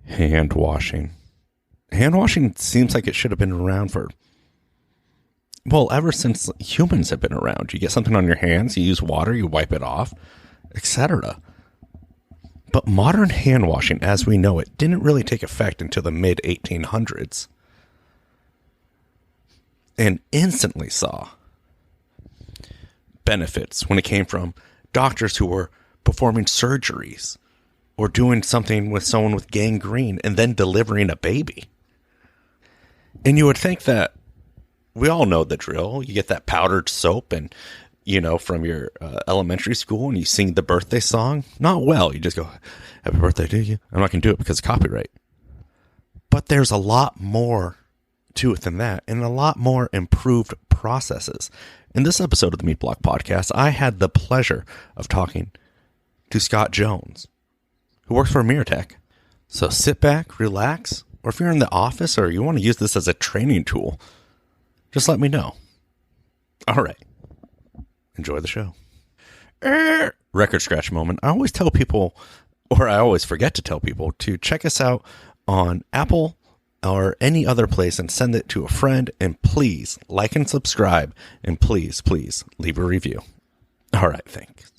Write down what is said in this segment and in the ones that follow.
Hand washing. Hand washing seems like it should have been around ever since humans have been around. You get something on your hands, you use water, you wipe it off, etc. But modern hand washing, as we know it, didn't really take effect until the mid-1800s. And instantly saw benefits when it came from doctors who were performing surgeries or doing something with someone with gangrene and then delivering a baby. And you would think that we all know the drill. You get that powdered soap and, from your elementary school and you sing the birthday song. Not well. You just go, happy birthday to you. I'm not going to do it because of copyright. But there's a lot more to it than that, and a lot more improved processes. In this episode of the Meat Block Podcast, I had the pleasure of talking to Scott Jones, who works for Meritech. So sit back, relax, or if you're in the office or you want to use this as a training tool, just let me know. All right. Enjoy the show. Record scratch moment. I always tell people, or I always forget to tell people, to check us out on Apple or any other place and send it to a friend, and please like and subscribe, and please leave a review. All right, thanks.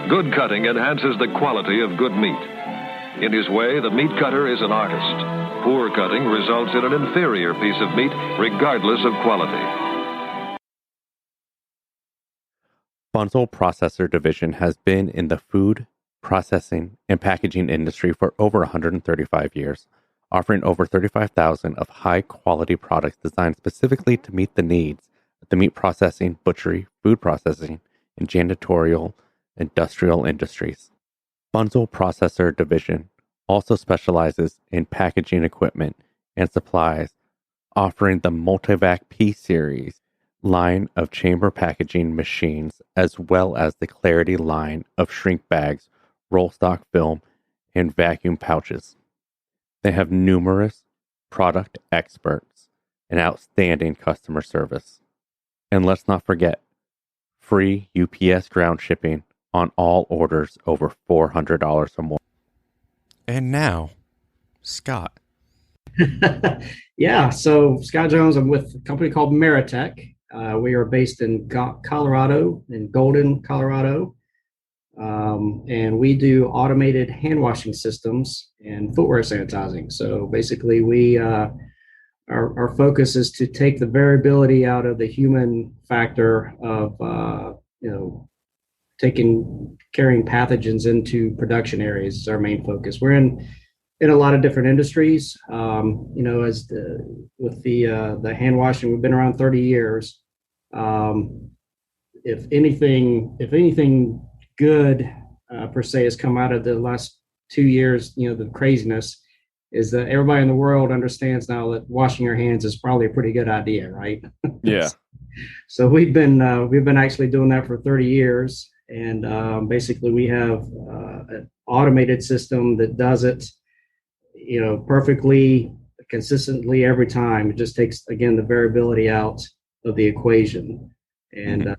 Good cutting enhances the quality of good meat. In his way, the meat cutter is an artist. Poor cutting results in an inferior piece of meat, regardless of quality. Bunzl Processor Division has been in the food, processing, and packaging industry for over 135 years, offering over 35,000 of high-quality products designed specifically to meet the needs of the meat processing, butchery, food processing, and janitorial industrial industries. Bunzl Processor Division also specializes in packaging equipment and supplies, offering the Multivac P-Series line of chamber packaging machines, as well as the Clarity line of shrink bags, roll stock film, and vacuum pouches. They have numerous product experts and outstanding customer service. And let's not forget, free UPS ground shipping on all orders over $400 or more. And now, Scott. Yeah, so Scott Jones, I'm with a company called Meritech. We are based in Colorado, in Golden, Colorado. And we do automated hand washing systems and footwear sanitizing. So basically, our focus is to take the variability out of the human factor of carrying pathogens into production areas is our main focus. We're in a lot of different industries. With the hand washing, we've been around 30 years. If anything good per se has come out of the last 2 years, the craziness is that everybody in the world understands now that washing your hands is probably a pretty good idea, right? Yeah. So we've been actually doing that for 30 years, and basically we have an automated system that does it, perfectly, consistently every time. It just takes, again, the variability out of the equation, and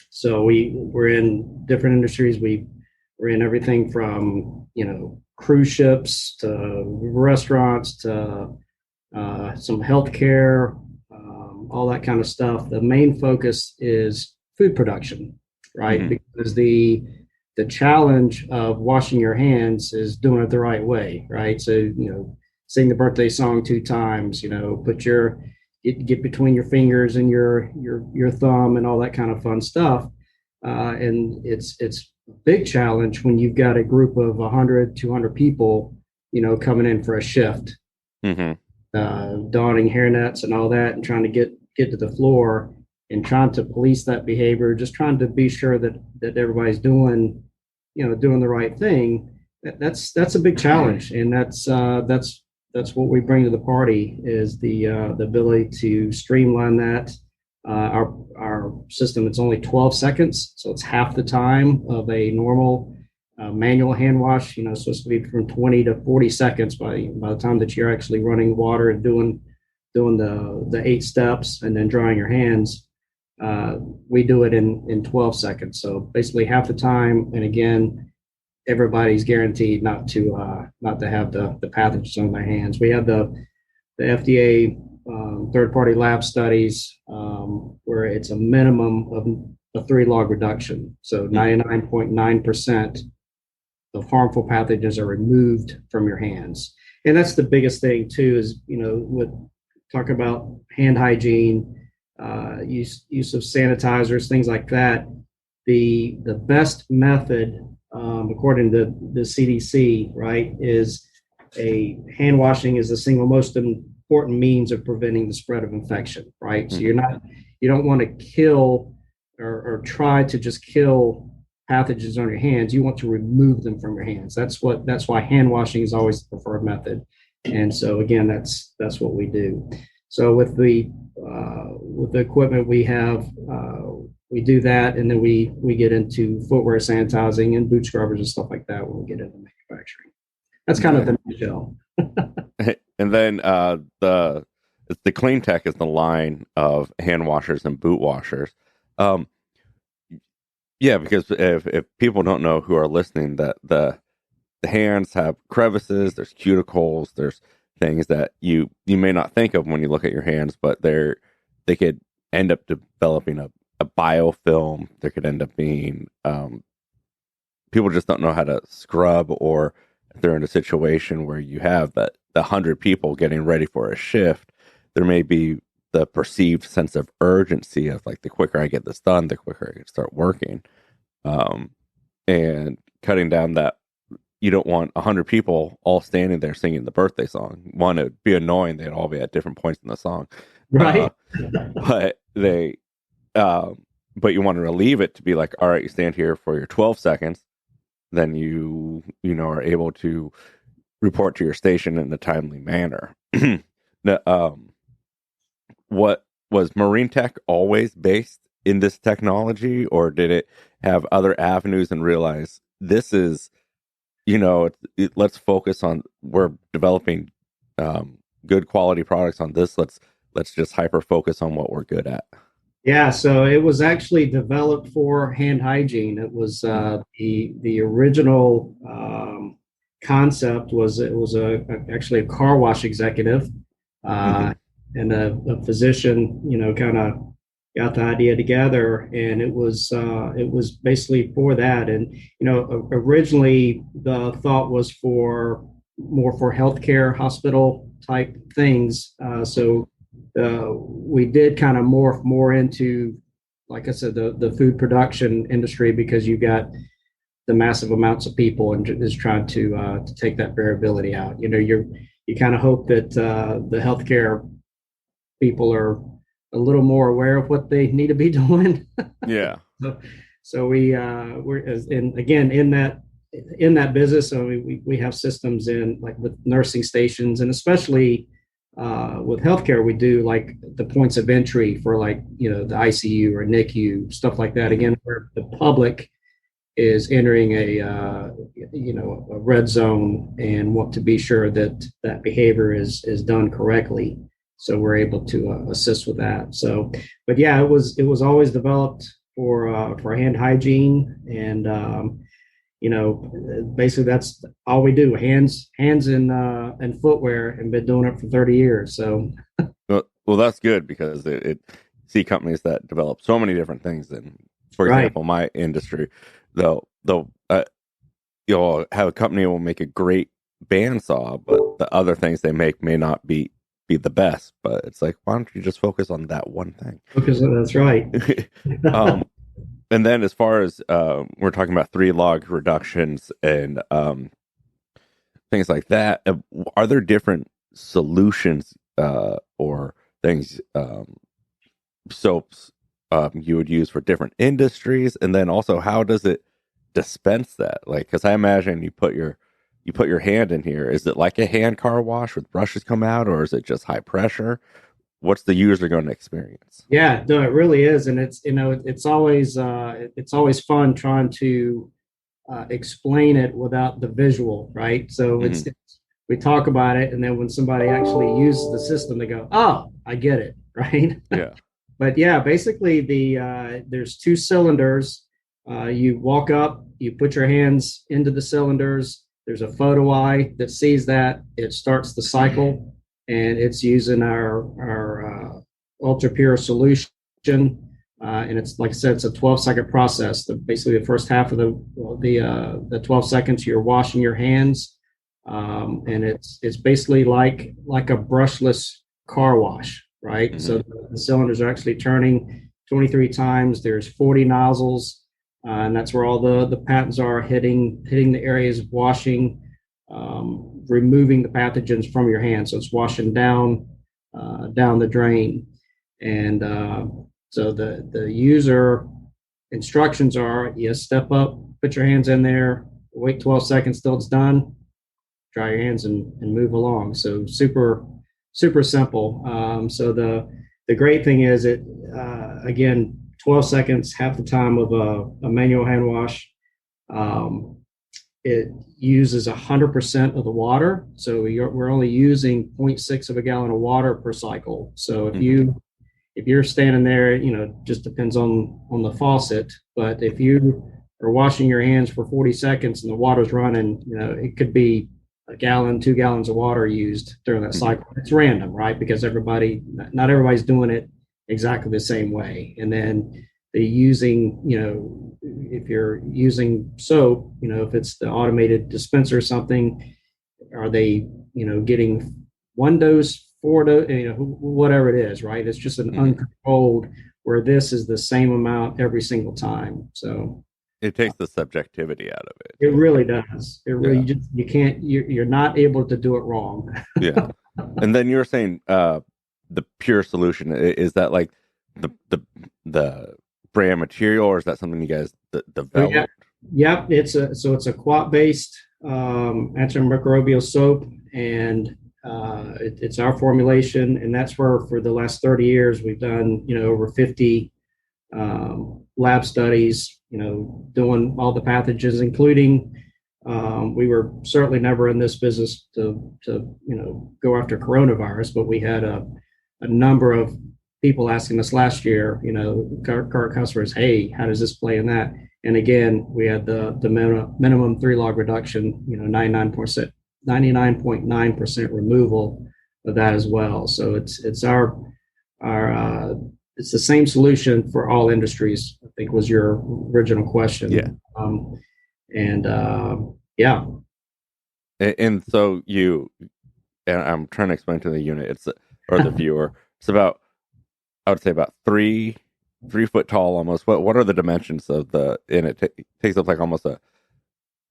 so we're in different industries. We're in everything from cruise ships to restaurants to some healthcare, all that kind of stuff. The main focus is food production, right? Because the challenge of washing your hands is doing it the right way, right? So sing the birthday song 2 times. Put get between your fingers and your thumb and all that kind of fun stuff. And it's a big challenge when you've got a group of 100, 200 people, coming in for a shift, donning hairnets and all that, and trying to get to the floor and trying to police that behavior, just trying to be sure that everybody's doing the right thing. That's a big challenge, and that's what we bring to the party, is the ability to streamline that. Our system, it's only 12 seconds, so it's half the time of a normal manual hand wash. It's supposed to be from 20 to 40 seconds by the time that you're actually running water and doing the 8 steps and then drying your hands. We do it in 12 seconds, so basically half the time. And again, everybody's guaranteed not to have the pathogens on their hands. We have the FDA third-party lab studies where it's a minimum of a 3-log reduction. So 99.9% of harmful pathogens are removed from your hands. And that's the biggest thing too, is, with talk about hand hygiene, use of sanitizers, things like that. The best method, according to the CDC, right, is hand washing is the single most important means of preventing the spread of infection, right? So you don't want to kill or try to just kill pathogens on your hands. You want to remove them from your hands. That's why hand washing is always the preferred method. And so again, that's what we do. So with the equipment we have, we do that, and then we get into footwear sanitizing and boot scrubbers and stuff like that when we get into manufacturing. That's kind of the nutshell. And then the Clean Tech is the line of hand washers and boot washers. Yeah, because if people don't know who are listening, that the hands have crevices, there's cuticles, there's things that you may not think of when you look at your hands, but they could end up developing a biofilm. There could end up being people just don't know how to scrub, or if they're in a situation where you have the 100 people getting ready for a shift, there may be the perceived sense of urgency of like, the quicker I get this done, the quicker I can start working. And cutting down that, you don't want 100 people all standing there singing the birthday song. One, it would be annoying. They'd all be at different points in the song. Right. But you want to relieve it to be like, all right, you stand here for your 12 seconds. Then you are able to report to your station in a timely manner. What was Meritech always based in this technology, or did it have other avenues and realize this is, let's focus on, we're developing good quality products on this. Let's just hyper focus on what we're good at. Yeah, so it was actually developed for hand hygiene. It was the original concept was, it was actually a car wash executive and a physician, kind of got the idea together, and it was basically for that. And originally the thought was more for healthcare, hospital type things. So we did kind of morph more into, like I said, the food production industry, because you got the massive amounts of people and is trying to take that variability out. You kind of hope that the healthcare people are a little more aware of what they need to be doing. Yeah. So we're again in that business. So we have systems in, like, with nursing stations, and especially with healthcare, we do like the points of entry for, like, the ICU or NICU, stuff like that. Again, where the public is entering a red zone and want to be sure that behavior is done correctly. So we're able to assist with that. So, but yeah, it was always developed for hand hygiene, and basically that's all we do: hands and footwear, and been doing it for 30 years. So, well, that's good, because it see companies that develop so many different things. And for example, my industry, you'll have a company that will make a great bandsaw, but the other things they make may not be the best. But it's like, why don't you just focus on that one thing? Because that's right. And then as far as we're talking about 3-log reductions and things like that, are there different solutions or things, soaps you would use for different industries? And then also, how does it dispense that? Like, because I imagine you put your hand in here. Is it like a hand car wash with brushes come out, or is it just high pressure? What's the user going to experience? Yeah, no, it really is. And it's always fun trying to explain it without the visual, right? So we talk about it, and then when somebody actually uses the system, they go, "Oh, I get it," right? Yeah. But yeah, basically there's 2 cylinders. You walk up you put your hands into the cylinders. There's a photo eye that sees that. It starts the cycle, and it's using our ultra pure solution. And it's, like I said, it's a 12-second process. Basically, the first half of the 12 seconds, you're washing your hands, and it's basically like a brushless car wash, right? Mm-hmm. So the cylinders are actually turning 23 times. There's 40 nozzles, and that's where all the patents are hitting the areas of washing, removing the pathogens from your hands. So it's washing down the drain, and so the user instructions are: you step up, put your hands in there, wait 12 seconds till it's done, dry your hands and move along. So super simple. So the great thing is it again, 12 seconds, half the time of a manual hand wash. It uses 100% of the water, so we're only using 0.6 of a gallon of water per cycle. So if you're standing there, just depends on the faucet. But if you are washing your hands for 40 seconds and the water's running, it could be a gallon, 2 gallons of water used during that cycle. It's random, right? Because not everybody's doing it exactly the same way. And then if you're using soap, if it's the automated dispenser or something, are they, getting 1 dose, 4 dose, whatever it is, right? It's just an uncontrolled, where this is the same amount every single time. So it takes the subjectivity out of it. It really does. It really you're not able to do it wrong. Yeah. And then you're saying the pure solution, is that like the brand material, or is that something you guys developed? Yep. It's a quat-based antimicrobial soap, and it's our formulation, and that's where for the last 30 years we've done over 50 lab studies, doing all the pathogens, including we were certainly never in this business to go after coronavirus, but we had a number of people asking us last year, current customers, hey, how does this play in that? And again, we had the minimum 3 log reduction, 99.9% removal of that as well. So it's our it's the same solution for all industries, I think was your original question. Yeah. Yeah. And so and I'm trying to explain to the unit, or the viewer, it's about, I would say about 3 foot tall almost. What are the dimensions of and it takes up like almost a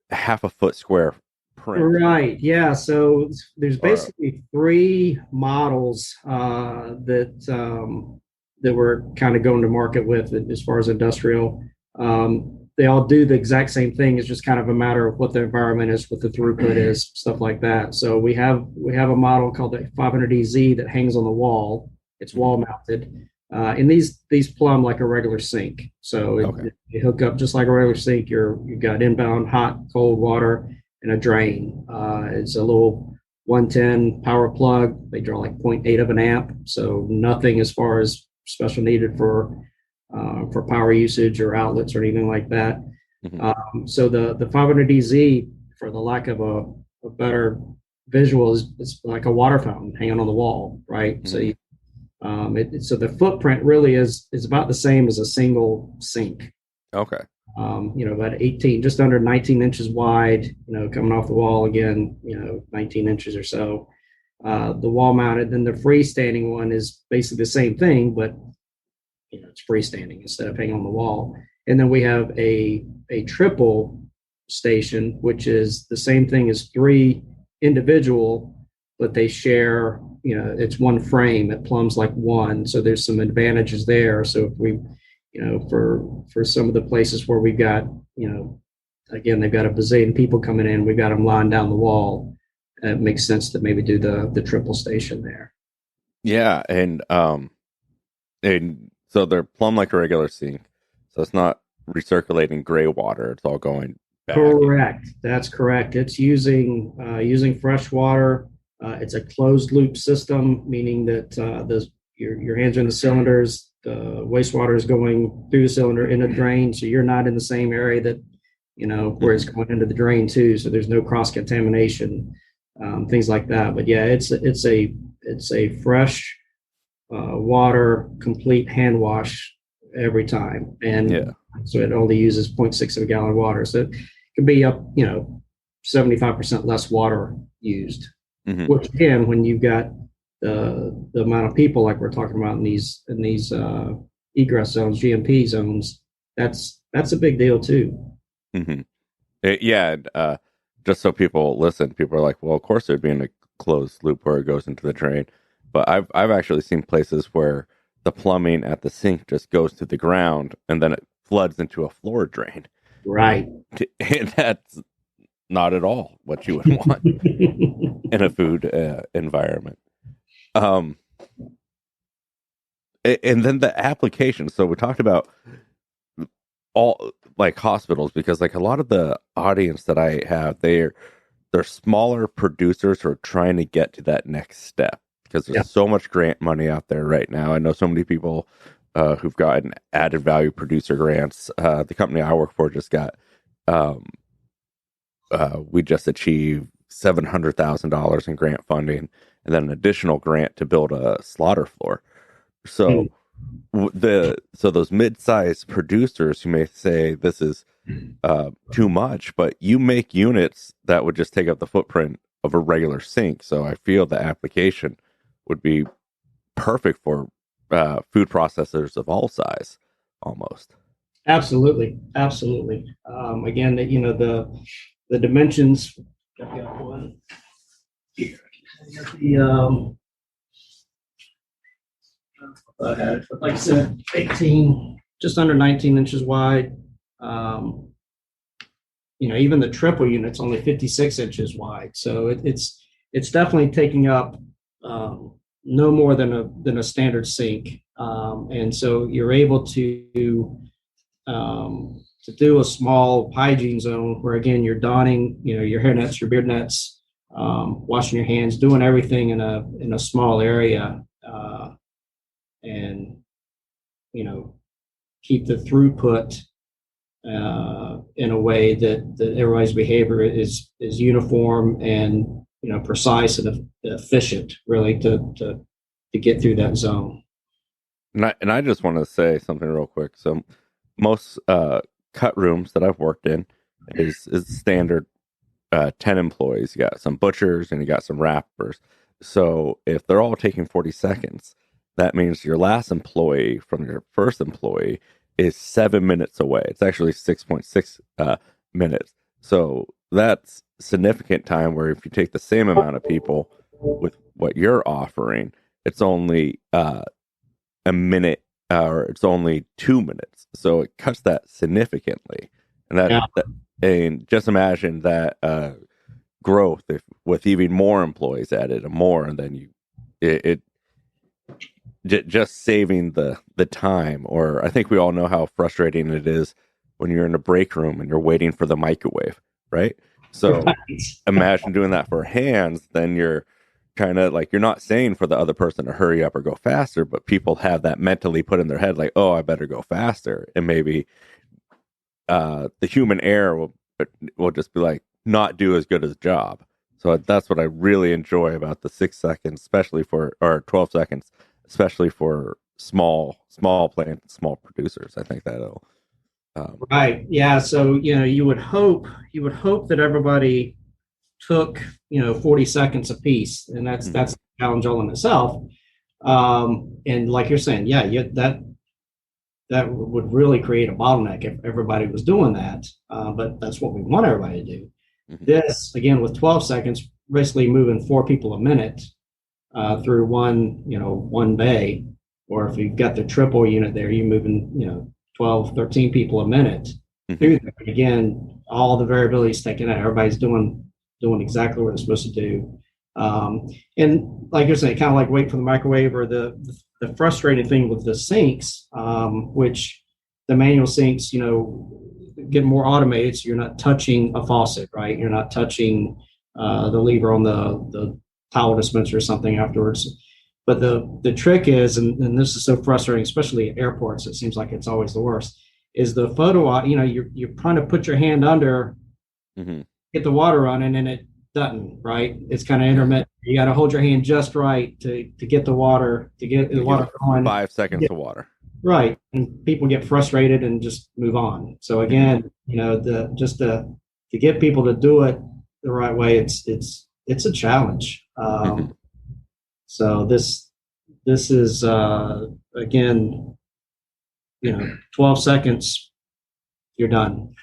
half a foot square print. Right. Yeah. So there's basically 3 models that we're kind of going to market with as far as industrial. They all do the exact same thing. It's just kind of a matter of what the environment is, what the throughput is, stuff like that. So we have a model called the 500EZ that hangs on the wall. It's wall mounted. And these plumb like a regular sink. So you hook up just like a regular sink. You've got inbound hot, cold water and a drain. It's a little 110 power plug. They draw like 0.8 of an amp. So nothing as far as special needed for power usage or outlets or anything like that. Mm-hmm. So the 500EZ, for the lack of a better visual, is like a water fountain hanging on the wall, right? Mm-hmm. So the footprint really is about the same as a single sink. Okay. About 18, just under 19 inches wide, coming off the wall again, 19 inches or so. The wall mounted, then the freestanding one is basically the same thing, but it's freestanding instead of hanging on the wall. And then we have a triple station, which is the same thing as 3 individual, but they share, it's one frame. It plumbs like one. So there's some advantages there. So if we, for some of the places where we've got, again, they've got a bazillion people coming in, we've got them lying down the wall. It makes sense to maybe do the triple station there. Yeah. And so they're plumbed like a regular sink. So it's not recirculating gray water. It's all going back. Correct. That's correct. It's using fresh water. It's a closed loop system, meaning that your hands are in the cylinders. The wastewater is going through the cylinder in a drain. So you're not in the same area that where it's going into the drain too. So there's no cross contamination, things like that. But yeah, it's a fresh water, complete hand wash every time. And so it only uses 0.6 of a gallon of water. So it could be up, 75% less water used, which again, when you've got the amount of people like we're talking about in these egress zones, GMP zones, that's a big deal too. Just so people listen, people are like, well, of course there'd be in a closed loop where it goes into the drain. But I've actually seen places where the plumbing at the sink just goes to the ground and then it floods into a floor drain. Right. And that's not at all what you would want in a food environment. And then the application. So we talked about all like hospitals, because like a lot of the audience that I have, they're smaller producers who are trying to get to that next step, because there's so much grant money out there right now. I know so many people who've gotten added value producer grants. The company I work for just got, we just achieved $700,000 in grant funding, and then an additional grant to build a slaughter floor. So so those mid-sized producers who may say this is too much, but you make units that would just take up the footprint of a regular sink. So I feel the application would be perfect for food processors of all size, almost. Absolutely. Again, the dimensions. I've got one here. Like I said, 18, just under 19 inches wide. Even the triple unit's only 56 inches wide. So it's definitely taking up no more than a standard sink. And so you're able to do a small hygiene zone where, again, you're donning, your hair nets, your beard nets, washing your hands, doing everything in a small area, and keep the throughput in a way that everybody's behavior is uniform and precise and efficient, really, to get through that zone. And I just want to say something real quick. So most cut rooms that I've worked in is standard 10 employees. You got some butchers and you got some wrappers. So if they're all taking 40 seconds, that means your last employee from your first employee is 7 minutes away. It's actually 6.6 minutes. So that's significant time where if you take the same amount of people with what you're offering, it's only a minute, or it's only 2 minutes. So it cuts that significantly. And and just imagine that growth with even more employees added and more, and then just saving the time. Or I think we all know how frustrating it is when you're in a break room and you're waiting for the microwave, right? So imagine doing that for hands. Then you're kind of like, you're not saying for the other person to hurry up or go faster, but people have that mentally put in their head, like, oh, I better go faster. And maybe the human error will just be like, not do as good as job. So that's what I really enjoy about the 6 seconds, or 12 seconds, especially for small plants, small producers. I think that'll right. Yeah. So you would hope that everybody took 40 seconds a piece, and that's a challenge all in itself. And like you're saying, that would really create a bottleneck if everybody was doing that. But that's what we want everybody to do. This, again, with 12 seconds, basically moving 4 people a minute through one bay, or if you've got the triple unit there, you're moving 12, 13 people a minute through there. Again, all the variability is taken out. Everybody's doing exactly what they're supposed to do. And like you're saying, kind of like wait for the microwave, or the frustrating thing with the sinks, which the manual sinks, get more automated, so you're not touching a faucet, right? You're not touching the lever on the towel dispenser or something afterwards. But the trick is, and this is so frustrating, especially at airports, it seems like it's always the worst, is the photo. You're trying to put your hand under, get the water running, and it doesn't. Right? It's kind of intermittent. You got to hold your hand just right to get the water going. 5 seconds of water. Right, and people get frustrated and just move on. So again, to get people to do it the right way, it's a challenge. So this is again, 12 seconds, you're done.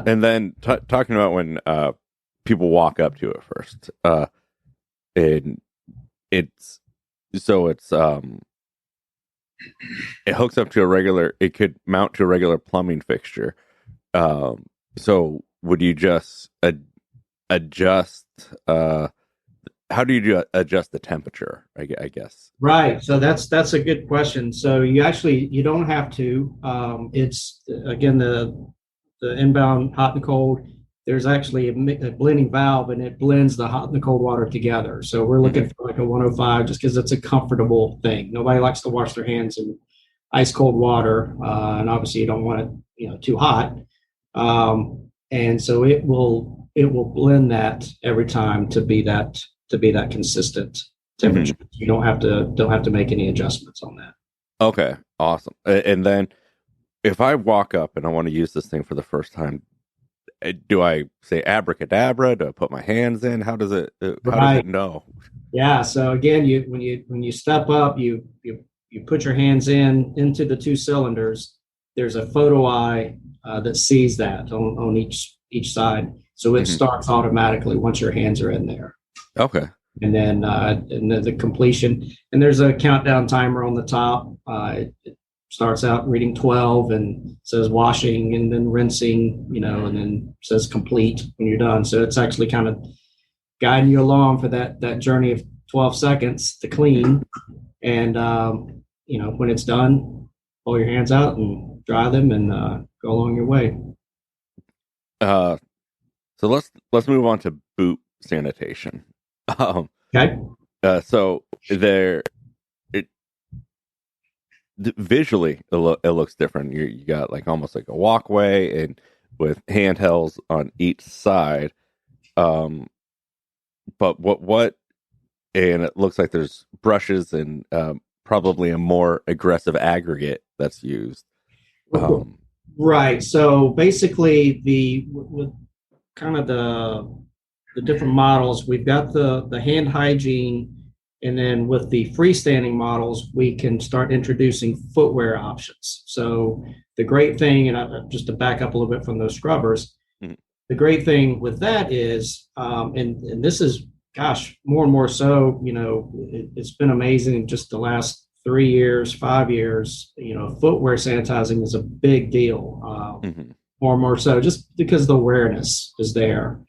And then talking about when people walk up to it first, and it's it hooks up to it could mount to a regular plumbing fixture. So would you just adjust? How do you adjust the temperature? I guess. Right. So that's a good question. So you don't have to. It's again the inbound hot and cold. There's actually a blending valve, and it blends the hot and the cold water together. So we're looking for like a 105, just because it's a comfortable thing. Nobody likes to wash their hands in ice cold water, and obviously you don't want it, too hot. And so it will blend that every time to be that consistent temperature. You don't have to make any adjustments on that. Okay, awesome. And then if I walk up and I want to use this thing for the first time, do I say abracadabra? Do I put my hands in? How does it know? Yeah. So again, when you step up, you put your hands into the two cylinders. There's a photo eye that sees that on each side. So it starts automatically once your hands are in there. Okay. And then the completion, and there's a countdown timer on the top. It starts out reading 12 and says washing and then rinsing, and then says complete when you're done. So it's actually kind of guiding you along for that journey of 12 seconds to clean. And, when it's done, pull your hands out and dry them and go along your way. So let's move on to boot sanitation. Okay. So visually it looks different. You got like almost like a walkway and with handhelds on each side. But what and it looks like there's brushes and probably a more aggressive aggregate that's used. Right. So basically with kind of the different models, we've got the hand hygiene. And then with the freestanding models, we can start introducing footwear options. So the great thing, and just to back up a little bit from those scrubbers, the great thing with that is, and this is, more and more so, it's been amazing in just the last 3 years, 5 years, footwear sanitizing is a big deal. More and more so, just because the awareness is there.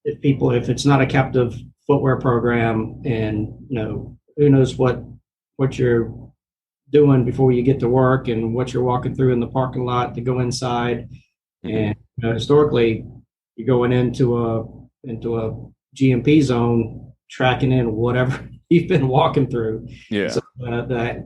If it's not a captive footwear program, and who knows what you're doing before you get to work and what you're walking through in the parking lot to go inside. And historically you're going into a GMP zone, tracking in whatever you've been walking through. So the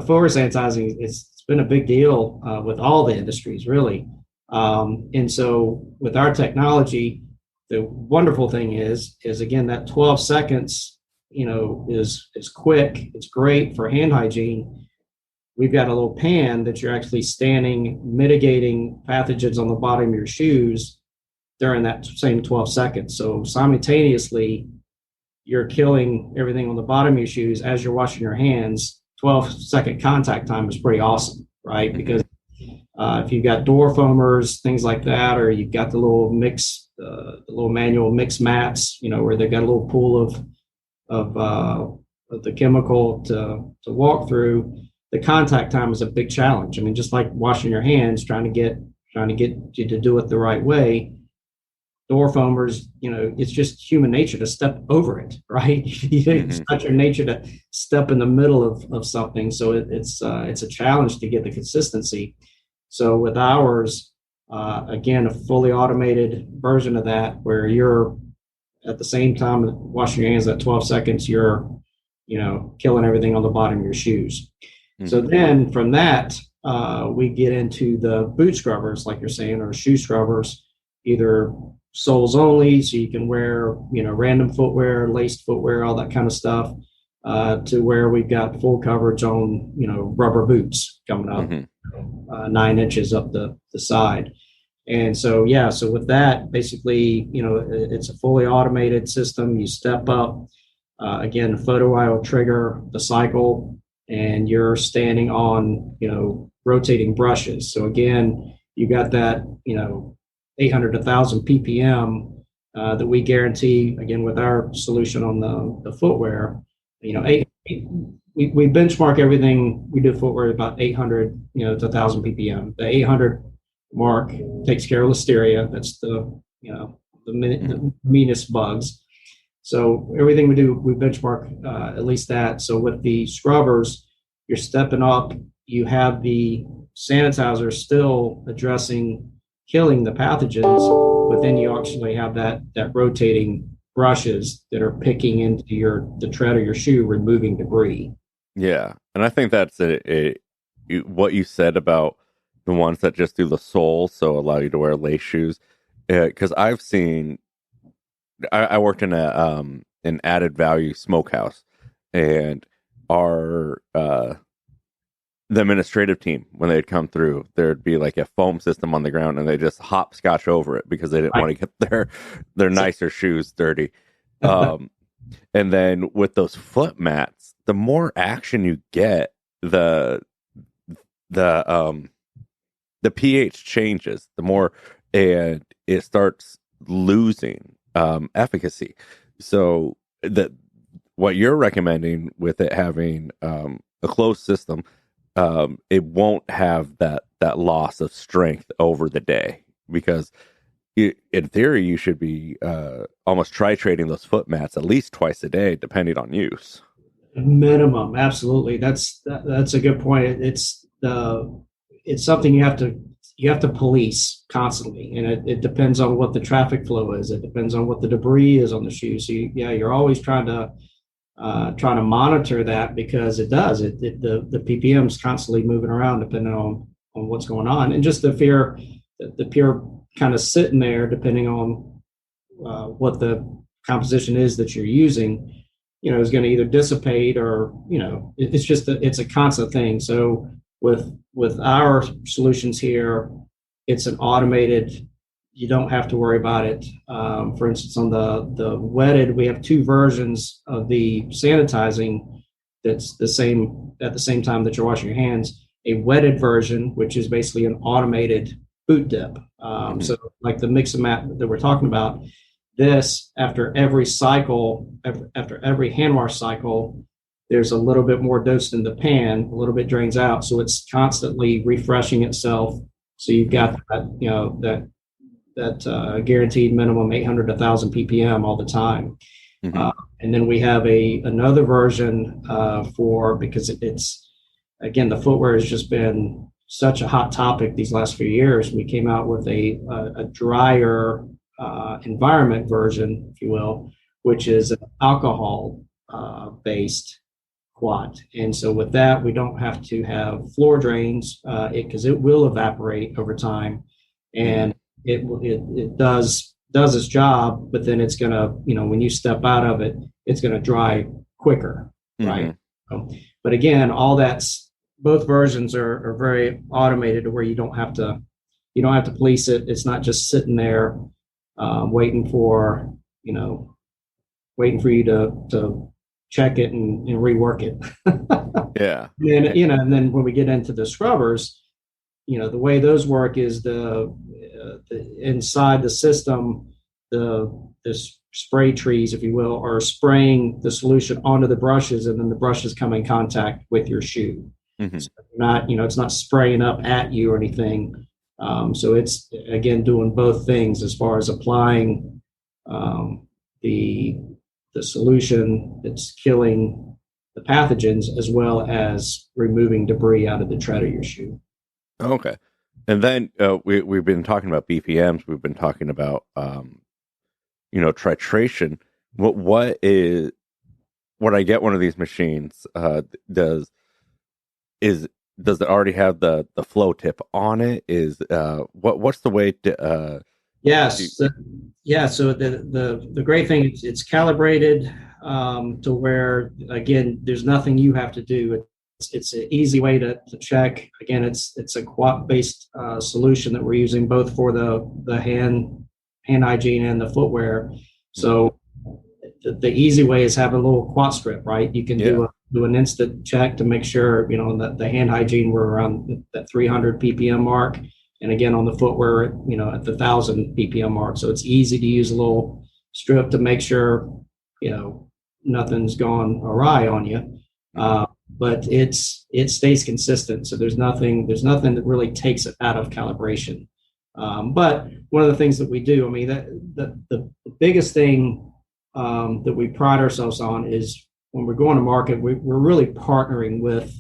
footwear sanitizing, it's been a big deal with all the industries really. And so with our technology, the wonderful thing is again, that 12 seconds, is quick. It's great for hand hygiene. We've got a little pan that you're actually standing, mitigating pathogens on the bottom of your shoes during that same 12 seconds. So simultaneously, you're killing everything on the bottom of your shoes as you're washing your hands. 12-second contact time is pretty awesome, right? Because if you've got door foamers, things like that, or you've got the little the little manual mix mats, where they've got a little pool of the chemical to walk through, the contact time is a big challenge. I mean, just like washing your hands, trying to get you to do it the right way. Door foamers, it's just human nature to step over it, right? It's not your nature to step in the middle of something. So it's a challenge to get the consistency. So with ours, again, a fully automated version of that, where you're at the same time washing your hands at 12 seconds, you're, killing everything on the bottom of your shoes. So then from that, we get into the boot scrubbers, like you're saying, or shoe scrubbers, either soles only, so you can wear, random footwear, laced footwear, all that kind of stuff, to where we've got full coverage on, rubber boots coming up, 9 inches up the side. And so, so with that, basically, it's a fully automated system. You step up, again, photo eye will trigger the cycle, and you're standing on, rotating brushes. So again, you got that, 800 to 1,000 ppm that we guarantee, again, with our solution on the footwear. We benchmark everything we do footwear about 800, to 1,000 ppm. The 800 mark takes care of listeria. That's the meanest bugs. So everything we do, we benchmark at least that. So with the scrubbers, you're stepping up. You have the sanitizer still addressing killing the pathogens, but then you actually have that rotating brushes that are picking into the tread of your shoe, removing debris. Yeah, and I think that's what you said about the ones that just do the sole, so allow you to wear lace shoes. Because I've seen, I worked in an added value smokehouse, and our the administrative team, when they'd come through, there'd be like a foam system on the ground, and they just hopscotch over it because they didn't want to get their nicer shoes dirty. And then with those foot mats, the more action you get, the pH changes, the more, and it starts losing efficacy. So what you're recommending with it having a closed system, it won't have that loss of strength over the day, because in theory you should be almost titrating those foot mats at least twice a day, depending on use. Minimum, absolutely. That's a good point. It's something you have to police constantly, and it depends on what the traffic flow is. It depends on what the debris is on the shoe. So you're always trying to monitor that, because it does the ppm is constantly moving around depending on what's going on, and just the pure kind of sitting there, depending on what the composition is that you're using, is going to either dissipate or, it's just it's a constant thing. So with our solutions here, it's an automated, you don't have to worry about it. For instance, on the wetted, we have two versions of the sanitizing that's the same at the same time that you're washing your hands. A wetted version, which is basically an automated boot dip. So like the Mix-A-Mat that we're talking about, this, after every cycle, after every hand wash cycle, there's a little bit more dose in the pan, a little bit drains out. So it's constantly refreshing itself. So you've got that, that guaranteed minimum 800 to 1,000 ppm all the time. And then we have another version because it's, again, the footwear has just been such a hot topic these last few years. We came out with a drier environment version, if you will, which is an alcohol based quat. And so with that, we don't have to have floor drains because it will evaporate over time, and it does its job, but then it's gonna, when you step out of it, it's gonna dry quicker, right? But again, both versions are very automated to where you don't have to police it. It's not just sitting there waiting for you to check it and rework it. Yeah. And then when we get into the scrubbers, the way those work is the inside the system, the spray trees, if you will, are spraying the solution onto the brushes, and then the brushes come in contact with your shoe. So it's not spraying up at you or anything. So it's, again, doing both things as far as applying the solution that's killing the pathogens, as well as removing debris out of the tread of your shoe. Okay. And then we've been talking about BPMs. We've been talking about, titration. When I get one of these machines, does it already have the flow tip on it? Is what's the way to Yes. So the great thing is it's calibrated to where, again, there's nothing you have to do. It's an easy way to check. Again, it's a quat-based solution that we're using both for the hand hygiene and the footwear. So the easy way is have a little quat strip, right? You can do an instant check to make sure, that the hand hygiene, we're around that 300 ppm mark. And again, on the footwear, at the 1,000 ppm mark. So it's easy to use a little strip to make sure, nothing's gone awry on you. But it stays consistent. So there's nothing that really takes it out of calibration. But one of the things that we do, I mean, the biggest thing that we pride ourselves on is when we're going to market, we're really partnering with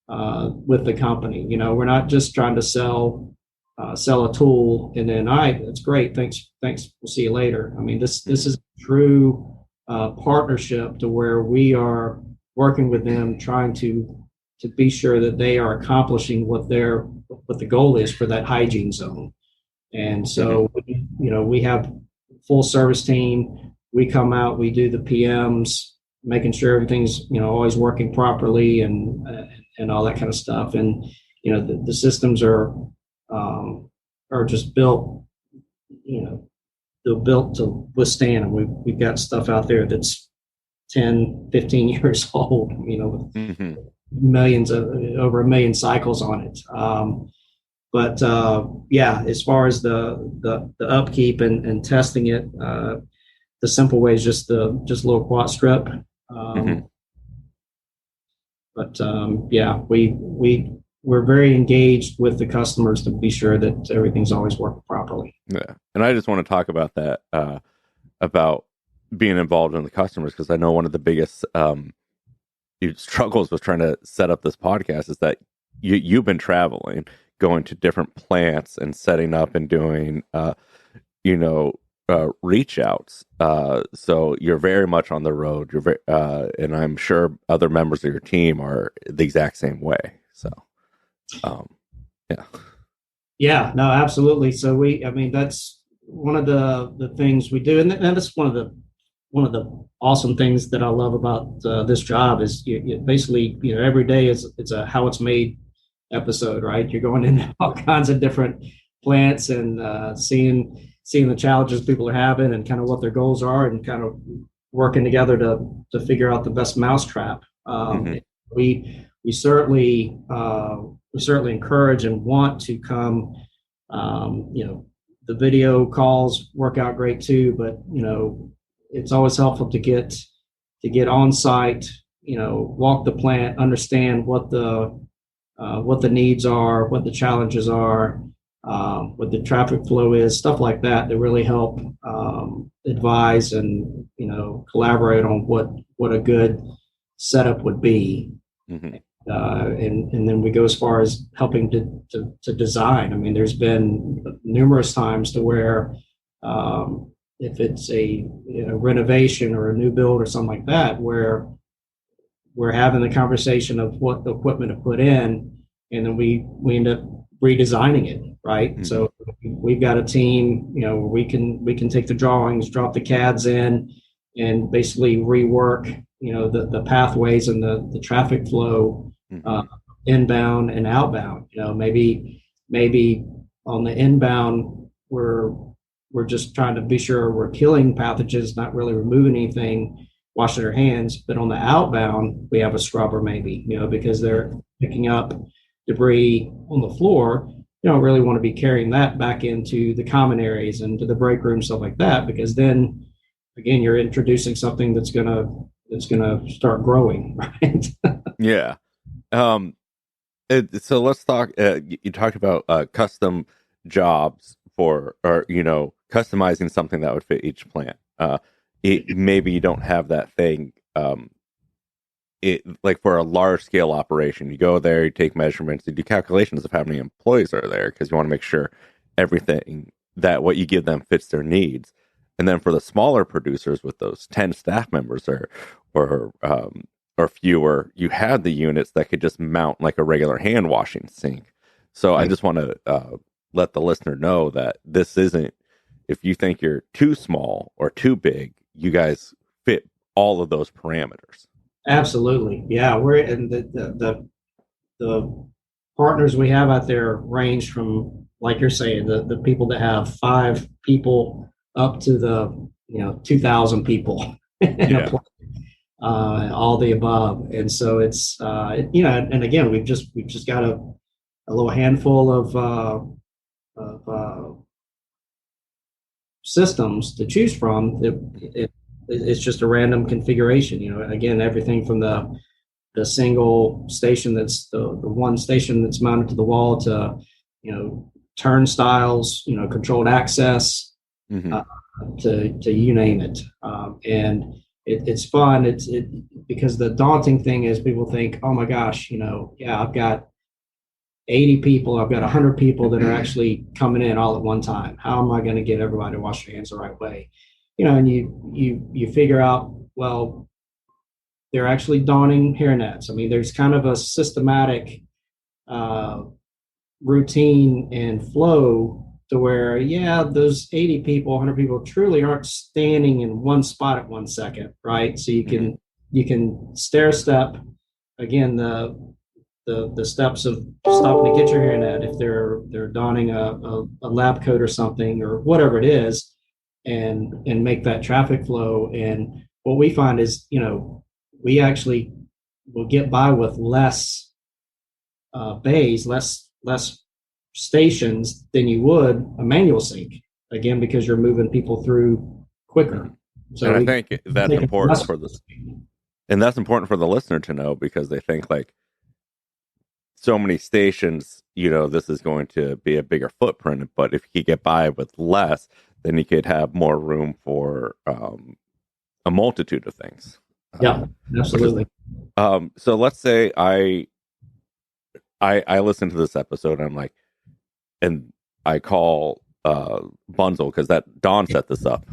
the company. We're not just trying to sell a tool and then, all right, that's great, thanks, we'll see you later. I mean, this is a true partnership to where we are working with them, trying to be sure that they are accomplishing what the goal is for that hygiene zone. And so, we have full service team. We come out, we do the PMs, making sure everything's always working properly and all that kind of stuff. And the systems are just built, they're built to withstand. And we've got stuff out there that's 10, 15 years old, with millions over 1 million cycles on it. But as far as the upkeep and testing it, the simple way is just a little quat strip. But we're very engaged with the customers to be sure that everything's always working properly. Yeah, and I just want to talk about that, about being involved in the customers, because I know one of the biggest struggles with trying to set up this podcast is that you've been traveling, going to different plants and setting up and doing, reach outs. So you're very much on the road. You're very, and I'm sure other members of your team are the exact same way. So, Yeah, no, absolutely. So that's one of the things we do. And that's one of the awesome things that I love about this job is you basically, every day it's a how it's made episode, right? You're going into all kinds of different plants and seeing the challenges people are having and kind of what their goals are and kind of working together to figure out the best mousetrap. We certainly encourage and want to come. The video calls work out great too, but it's always helpful to get on site, walk the plant, understand what the needs are, what the challenges are, what the traffic flow is, stuff like that really help advise and collaborate on what a good setup would be. And then we go as far as helping to design. I mean, there's been numerous times to where if it's a renovation or a new build or something like that, where we're having the conversation of what the equipment to put in, and then we end up redesigning it, right? So we've got a team, we can take the drawings, drop the CADs in, and basically rework, the pathways and the traffic flow, inbound and outbound. Maybe on the inbound we're just trying to be sure we're killing pathogens, not really removing anything, washing our hands. But on the outbound, we have a scrubber maybe, because they're picking up debris on the floor. You don't really want to be carrying that back into the common areas and to the break room, stuff like that, because then again, you're introducing something that's gonna start growing, right? Yeah. So let's talk. You talked about custom jobs customizing something that would fit each plant. Maybe you don't have that thing. Like for a large scale operation, you go there, you take measurements, you do calculations of how many employees are there because you want to make sure everything that what you give them fits their needs. And then for the smaller producers with those 10 staff members or or fewer, you had the units that could just mount like a regular hand washing sink. So I just want to let the listener know that this isn't, if you think you're too small or too big, you guys fit all of those parameters. Absolutely. Yeah. We're in the partners we have out there range from, like you're saying, the people that have 5 people up to the 2,000 people in a plant, all the above. And so it's and again, we've just got a little handful of systems to choose from. It's just a random configuration. Again, everything from the single station that's the one station that's mounted to the wall to turnstiles, controlled access, to you name it. And it's fun. It's because the daunting thing is people think, oh my gosh, I've got 80 people, I've got 100 people that are actually coming in all at one time. How am I going to get everybody to wash their hands the right way? And you figure out, well, they're actually donning hairnets. I mean, there's kind of a systematic routine and flow to where, those 80 people, 100 people truly aren't standing in one spot at 1 second, right? So you can stair step, again, the steps of stopping to get your hairnet if they're donning a lab coat or something or whatever it is, and make that traffic flow. And what we find is, we actually will get by with less bays, less stations than you would a manual sink, again, because you're moving people through quicker. So and I think that's important for this, and that's important for the listener to know, because they think like so many stations, this is going to be a bigger footprint, but if you get by with less, then you could have more room for a multitude of things. Yeah, absolutely. So let's say I listen to this episode and I'm like, and I call Bunzl, because that Don set this up.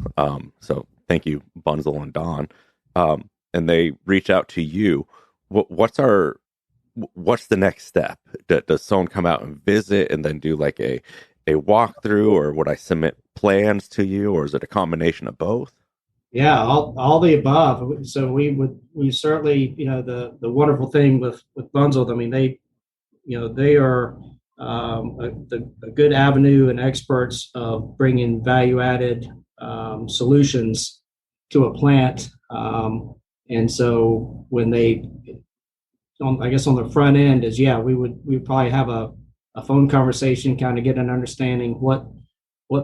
So thank you, Bunzl and Don. And they reach out to you. What's the next step? Does someone come out and visit and then do like a walkthrough, or would I submit plans to you, or is it a combination of both? Yeah, all the above. So we certainly, the wonderful thing with Bunzl, I mean, they are a good avenue and experts of bringing value added solutions to a plant. And so when I guess on the front end is, we'd probably have a phone conversation, kind of get an understanding what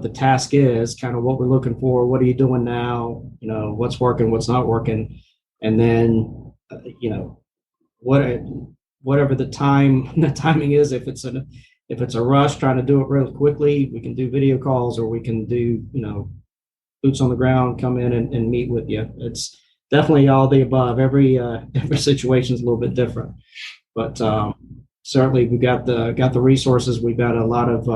the task is, kind of what we're looking for, what are you doing now, what's working, what's not working, and then whatever the timing is, if it's a rush trying to do it really quickly, we can do video calls, or we can do boots on the ground, come in and meet with you. It's definitely all the above. Every situation is a little bit different, but certainly we've got the resources. We've got a lot of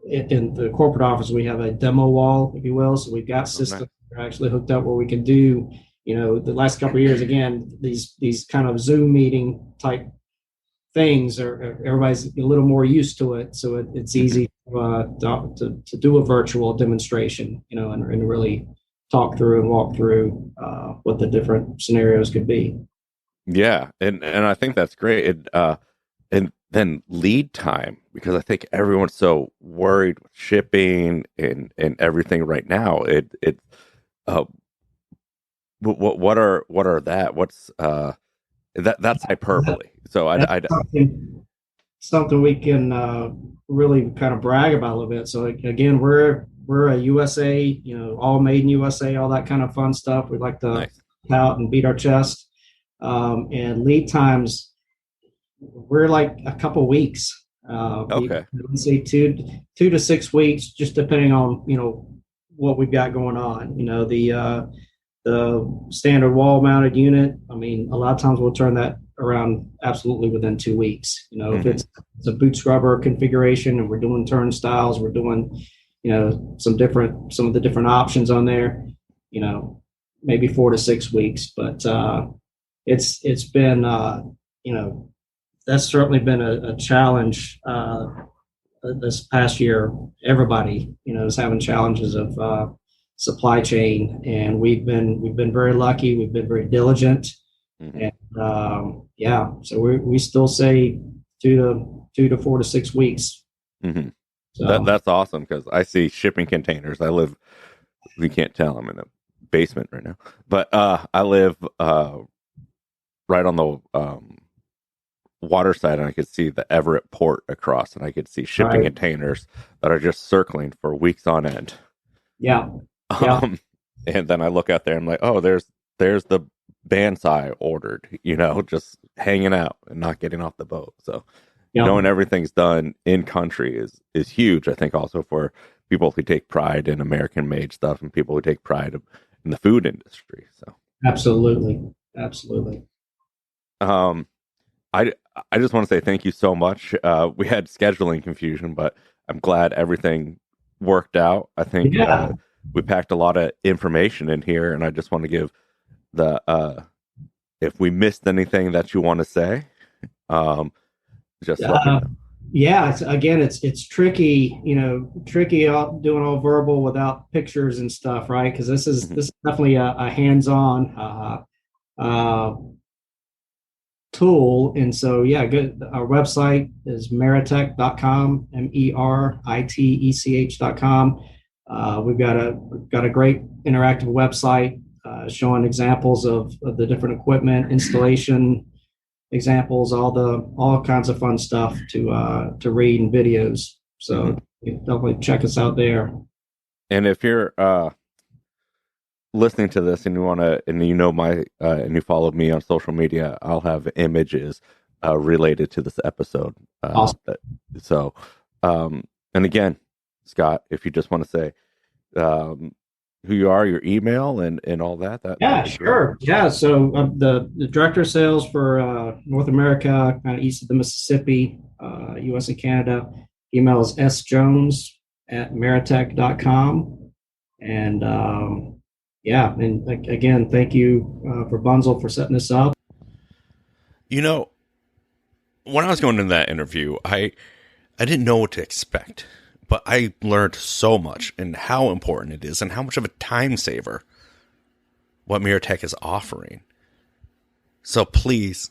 in the corporate office, we have a demo wall, if you will. So we've got systems that are actually hooked up where we can do, the last couple of years, again, these kind of Zoom meeting type things everybody's a little more used to it. So it's easy to do a virtual demonstration, and really talk through and walk through what the different scenarios could be. Yeah. And I think that's great. And then lead time, because I think everyone's so worried with shipping and everything right now. What are that? What's that's hyperbole. So I something we can really kind of brag about a little bit. So again, we're a USA, all made in USA, all that kind of fun stuff. We like to out and beat our chest. And lead times, we're like a couple weeks. Okay. Say 2 to 6 weeks, just depending on what we've got going on. The standard wall mounted unit, I mean, a lot of times we'll turn that around absolutely within 2 weeks. If it's a boot scrubber configuration and we're doing turnstiles, we're doing some of the different options on there, maybe 4 to 6 weeks. But it's been that's certainly been a challenge this past year. Everybody is having challenges of supply chain, and we've been very lucky. We've been very diligent, and so we still say 2 to 4 to 6 weeks. Mm-hmm. So That's awesome, because I see shipping containers. You can't tell, I'm in a basement right now, but I live right on the water side, and I could see the Everett port across, and I could see shipping containers that are just circling for weeks on end. Yeah. And then I look out there, and I'm like, oh, there's the bandsaw ordered, just hanging out and not getting off the boat. So knowing everything's done in country is huge. I think also for people who take pride in American made stuff and people who take pride in the food industry. So absolutely. I just want to say thank you so much. We had scheduling confusion, but I'm glad everything worked out. I think we packed a lot of information in here, and I just want to give if we missed anything that you want to say, just let me know. Yeah, it's tricky, tricky doing all verbal without pictures and stuff, right? Because this is definitely a hands-on tool. And so, good. Our website is meritech.com, meritech.com. We've got a great interactive website showing examples of the different equipment, installation examples, all kinds of fun stuff to read, and videos. So definitely check us out there. And if you're listening to this and you want to, and and you followed me on social media, I'll have images related to this episode. Awesome. And again, Scott, if you just want to say who you are, your email, and all that. Sure. Great. Yeah. So the director of sales for North America, kind of east of the Mississippi, U.S. and Canada. Email is sjones@meritech.com. And and again, thank you for Bunzl for setting this up. When I was going into that interview, I didn't know what to expect. But I learned so much and how important it is and how much of a time saver what Meritech is offering. So please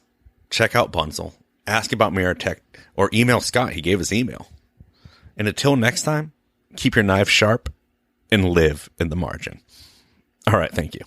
check out Bunzl, ask about Meritech, or email Scott. He gave his email. And until next time, keep your knife sharp and live in the margin. All right, thank you.